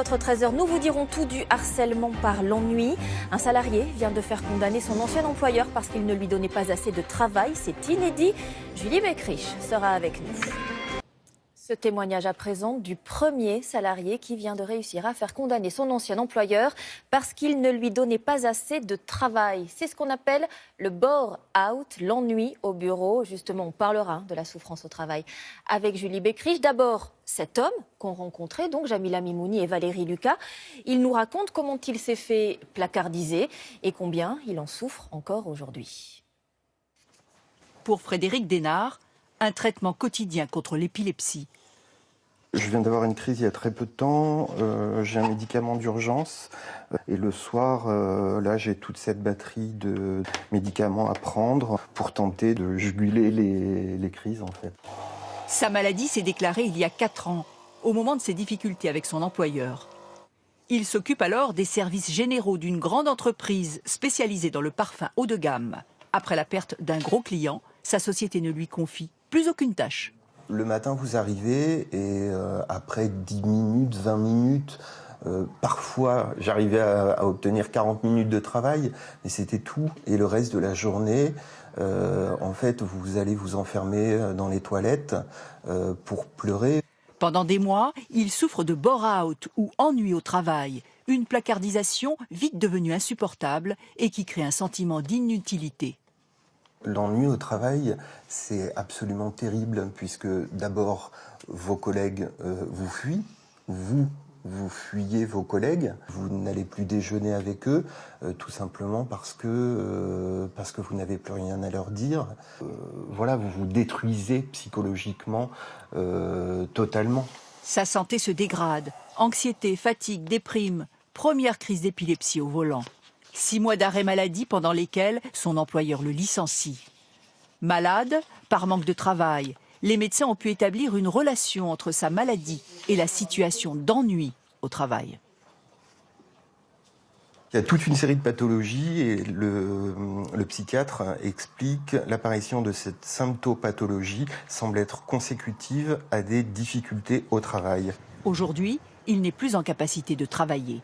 Votre 13h, nous vous dirons tout du harcèlement par l'ennui. Un salarié vient de faire condamner son ancien employeur parce qu'il ne lui donnait pas assez de travail. C'est inédit. Julie Beckrich sera avec nous. Ce témoignage à présent du premier salarié qui vient de réussir à faire condamner son ancien employeur parce qu'il ne lui donnait pas assez de travail. C'est ce qu'on appelle le bore-out, l'ennui au bureau. Justement, on parlera de la souffrance au travail avec Julie Beckrich. D'abord, cet homme qu'on rencontrait, donc Jamila Mimouni et Valérie Lucas, il nous raconte comment il s'est fait placardiser et combien il en souffre encore aujourd'hui. Pour Frédéric Desnard, un traitement quotidien contre l'épilepsie. Je viens d'avoir une crise il y a très peu de temps, j'ai un médicament d'urgence et le soir, là j'ai toute cette batterie de médicaments à prendre pour tenter de juguler les crises en fait. Sa maladie s'est déclarée il y a 4 ans, au moment de ses difficultés avec son employeur. Il s'occupe alors des services généraux d'une grande entreprise spécialisée dans le parfum haut de gamme. Après la perte d'un gros client, sa société ne lui confie plus aucune tâche. Le matin, vous arrivez et après 10 minutes, 20 minutes, parfois j'arrivais à obtenir 40 minutes de travail, mais c'était tout. Et le reste de la journée, en fait, vous allez vous enfermer dans les toilettes pour pleurer. Pendant des mois, il souffre de bore-out ou ennui au travail, une placardisation vite devenue insupportable et qui crée un sentiment d'inutilité. L'ennui au travail, c'est absolument terrible puisque d'abord, vos collègues vous fuient, vous fuyez vos collègues, vous n'allez plus déjeuner avec eux, tout simplement parce que vous n'avez plus rien à leur dire. Voilà, vous vous détruisez psychologiquement totalement. Sa santé se dégrade, anxiété, fatigue, déprime, première crise d'épilepsie au volant. 6 mois d'arrêt maladie pendant lesquels son employeur le licencie. Malade, par manque de travail, les médecins ont pu établir une relation entre sa maladie et la situation d'ennui au travail. Il y a toute une série de pathologies et le psychiatre explique l'apparition de cette symptopathologie semble être consécutive à des difficultés au travail. Aujourd'hui, il n'est plus en capacité de travailler.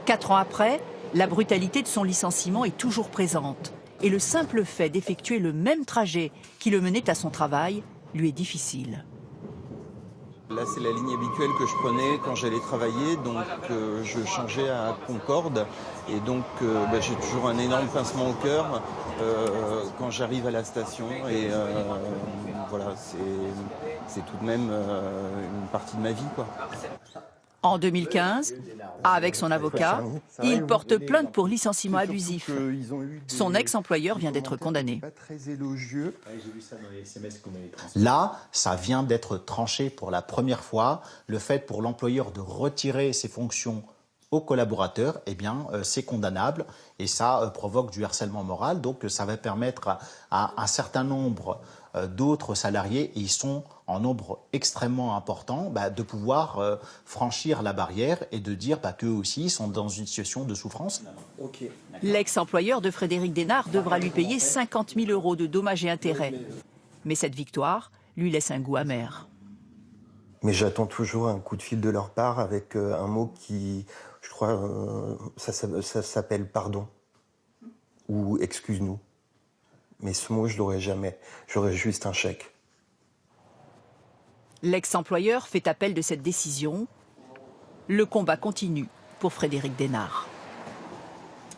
4 ans après, la brutalité de son licenciement est toujours présente et le simple fait d'effectuer le même trajet qui le menait à son travail lui est difficile. Là, c'est la ligne habituelle que je prenais quand j'allais travailler, donc je changeais à Concorde et donc j'ai toujours un énorme pincement au cœur quand j'arrive à la station et voilà, c'est tout de même une partie de ma vie, quoi. En 2015, avec son avocat, il porte plainte pour licenciement abusif. Son ex-employeur vient d'être condamné. Là, ça vient d'être tranché pour la première fois. Le fait pour l'employeur de retirer ses fonctions aux collaborateurs, eh bien, c'est condamnable et ça provoque du harcèlement moral. Donc, ça va permettre à un certain nombre d'autres salariés, et ils sont en nombre extrêmement important, de pouvoir franchir la barrière et de dire qu'eux aussi sont dans une situation de souffrance. L'ex-employeur de Frédéric Desnard devra lui payer 50 000 € de dommages et intérêts. Mais cette victoire lui laisse un goût amer. Mais j'attends toujours un coup de fil de leur part avec un mot qui, je crois, ça s'appelle pardon ou excuse-nous. Mais ce mot, je l'aurai jamais. J'aurai juste un chèque. L'ex-employeur fait appel de cette décision. Le combat continue pour Frédéric Desnard.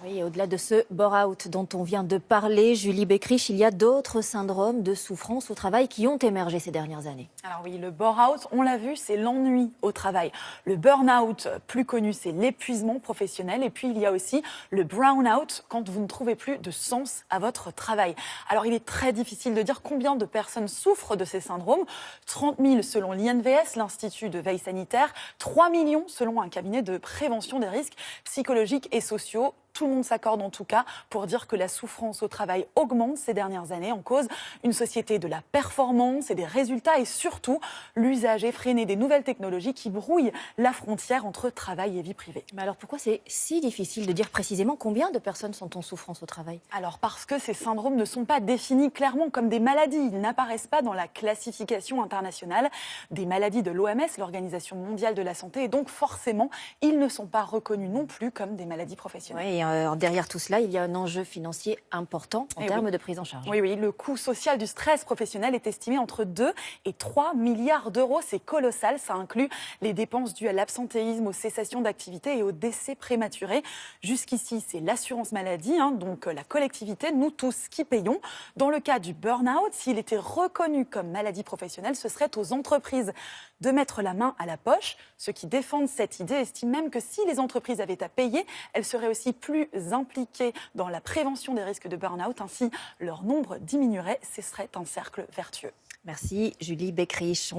Oui, et au-delà de ce bore-out dont on vient de parler, Julie Beckrich, il y a d'autres syndromes de souffrance au travail qui ont émergé ces dernières années. Alors oui, le bore-out, on l'a vu, c'est l'ennui au travail. Le burn-out, plus connu, c'est l'épuisement professionnel. Et puis il y a aussi le brown-out, quand vous ne trouvez plus de sens à votre travail. Alors il est très difficile de dire combien de personnes souffrent de ces syndromes. 30 000 selon l'INVS, l'Institut de veille sanitaire. 3 millions selon un cabinet de prévention des risques psychologiques et sociaux. Tout le monde s'accorde en tout cas pour dire que la souffrance au travail augmente ces dernières années, en cause une société de la performance et des résultats et surtout l'usage effréné des nouvelles technologies qui brouillent la frontière entre travail et vie privée. Mais alors pourquoi c'est si difficile de dire précisément combien de personnes sont en souffrance au travail? Alors parce que ces syndromes ne sont pas définis clairement comme des maladies, ils n'apparaissent pas dans la classification internationale des maladies de l'OMS, l'Organisation mondiale de la santé, et donc forcément, ils ne sont pas reconnus non plus comme des maladies professionnelles. Oui, et derrière tout cela, il y a un enjeu financier important en termes de prise en charge. Oui, le coût social du stress professionnel est estimé entre 2 et 3 milliards d'euros. C'est colossal, ça inclut les dépenses dues à l'absentéisme, aux cessations d'activité et aux décès prématurés. Jusqu'ici, c'est l'assurance maladie, donc la collectivité, nous tous qui payons. Dans le cas du burn-out, s'il était reconnu comme maladie professionnelle, ce serait aux entreprises de mettre la main à la poche. Ceux qui défendent cette idée estiment même que si les entreprises avaient à payer, elles seraient aussi plus impliquées dans la prévention des risques de burn-out. Ainsi, leur nombre diminuerait. Ce serait un cercle vertueux. Merci Julie Beckrich.